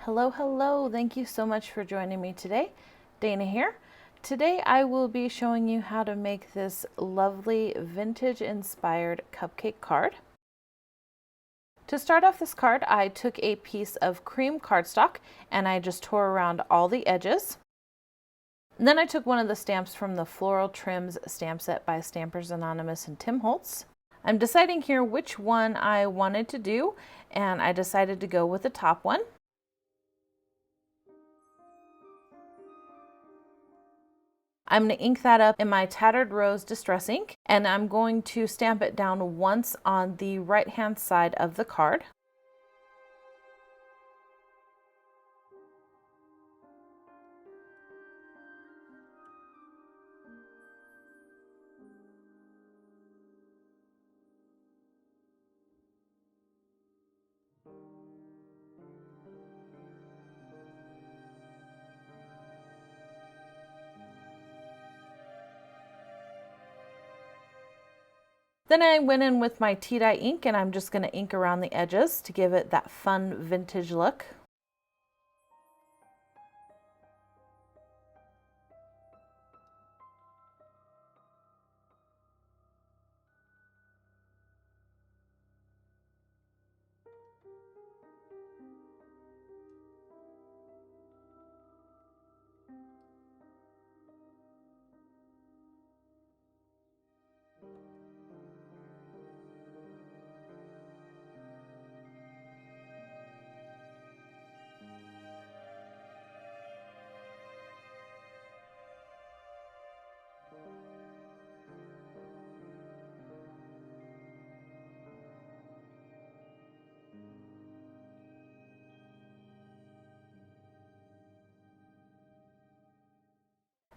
Hello, hello. Thank you so much for joining me today. Dana here. Today I will be showing you how to make this lovely vintage inspired cupcake card. To start off this card, I took a piece of cream cardstock and I just tore around all the edges. And then I took one of the stamps from the Floral Trims stamp set by Stampers Anonymous and Tim Holtz. I'm deciding here which one I wanted to do, and I decided to go with the top one. I'm going to ink that up in my Tattered Rose Distress ink, and I'm going to stamp it down once on the right hand side of the card. Then I went in with my tea dye ink and I'm just going to ink around the edges to give it that fun vintage look.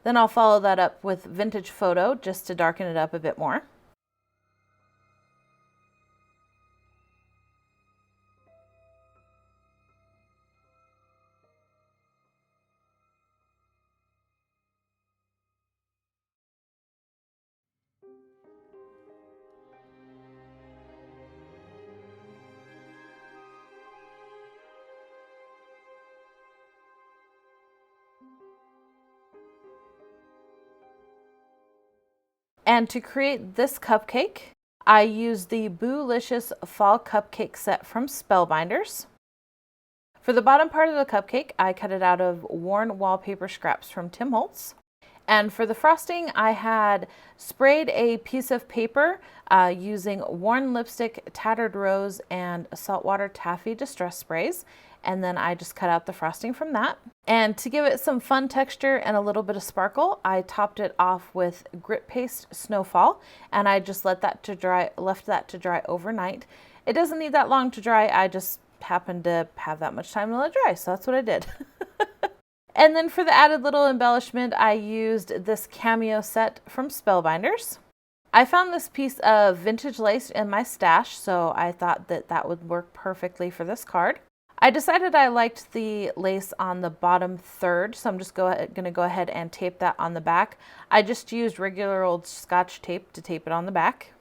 Then I'll follow that up with Vintage Photo just to darken it up a bit more. And to create this cupcake, I used the Boo-Licious Fall Cupcake set from Spellbinders. For the bottom part of the cupcake, I cut it out of worn wallpaper scraps from Tim Holtz. And for the frosting, I had sprayed a piece of paper using worn lipstick, Tattered Rose, and Saltwater Taffy distress sprays. And then I just cut out the frosting from that. And to give it some fun texture and a little bit of sparkle, I topped it off with grit paste Snowfall, and I just left that to dry overnight. It doesn't need that long to dry. I just happened to have that much time to let it dry, so that's what I did. And then for the added little embellishment, I used this Cameo set from Spellbinders. I found this piece of vintage lace in my stash, so I thought that that would work perfectly for this card. I decided I liked the lace on the bottom third, so I'm just going to go ahead and tape that on the back. I just used regular old Scotch tape to tape it on the back.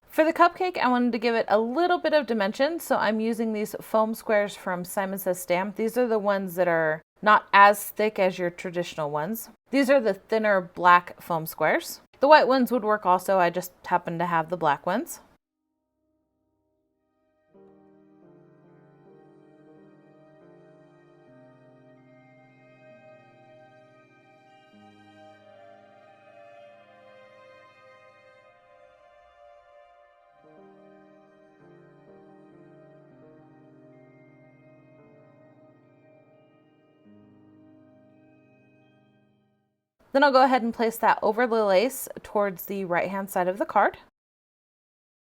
For the cupcake, I wanted to give it a little bit of dimension, so I'm using these foam squares from Simon Says Stamp. These are the ones that are not as thick as your traditional ones. These are the thinner black foam squares. The white ones would work also, I just happen to have the black ones. Then I'll go ahead and place that over the lace towards the right hand side of the card.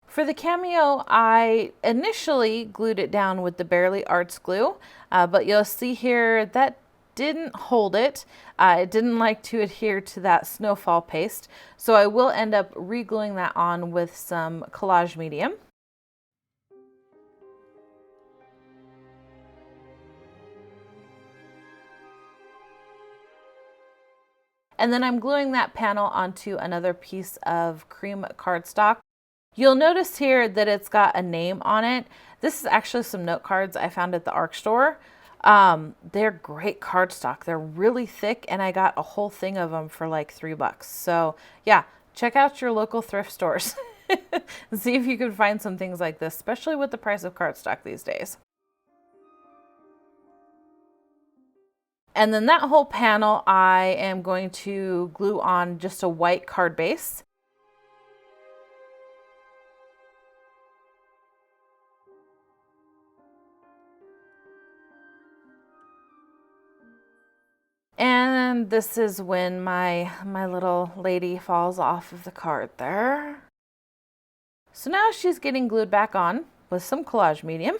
For the cameo, I initially glued it down with the Barely Arts glue, but you'll see here that didn't hold it. It didn't like to adhere to that Snowfall paste, so I will end up re-gluing that on with some collage medium. And then I'm gluing that panel onto another piece of cream cardstock. You'll notice here that it's got a name on it. This is actually some note cards I found at the ARC store. They're great cardstock. They're really thick, and I got a whole thing of them for like $3. So yeah, check out your local thrift stores. See if you can find some things like this, especially with the price of cardstock these days. And then that whole panel, I am going to glue on just a white card base. And this is when my little lady falls off of the card there. So now she's getting glued back on with some collage medium.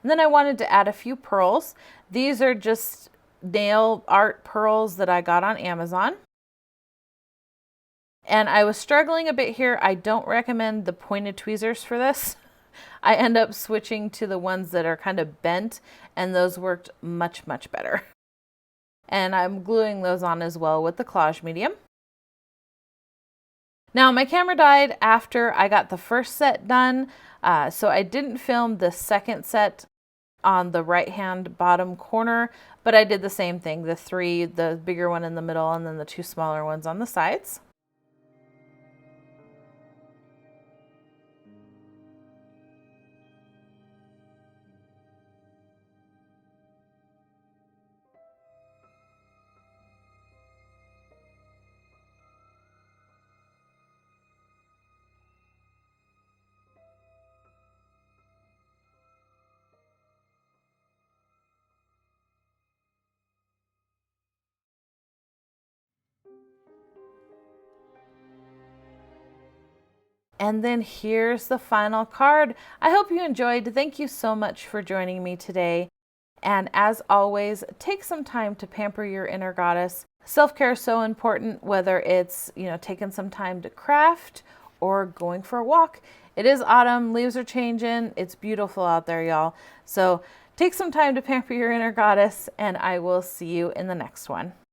And then I wanted to add a few pearls. These are just nail art pearls that I got on Amazon. And I was struggling a bit here. I don't recommend the pointed tweezers for this. I end up switching to the ones that are kind of bent, and those worked much, much better. And I'm gluing those on as well with the collage medium. Now my camera died after I got the first set done, so I didn't film the second set on the right hand bottom corner, but I did the same thing, the bigger one in the middle and then the two smaller ones on the sides. And then here's the final card. I hope you enjoyed. Thank you so much for joining me today. And as always, take some time to pamper your inner goddess. Self-care is so important, whether it's, taking some time to craft or going for a walk. It is autumn, leaves are changing. It's beautiful out there, y'all. So take some time to pamper your inner goddess, and I will see you in the next one.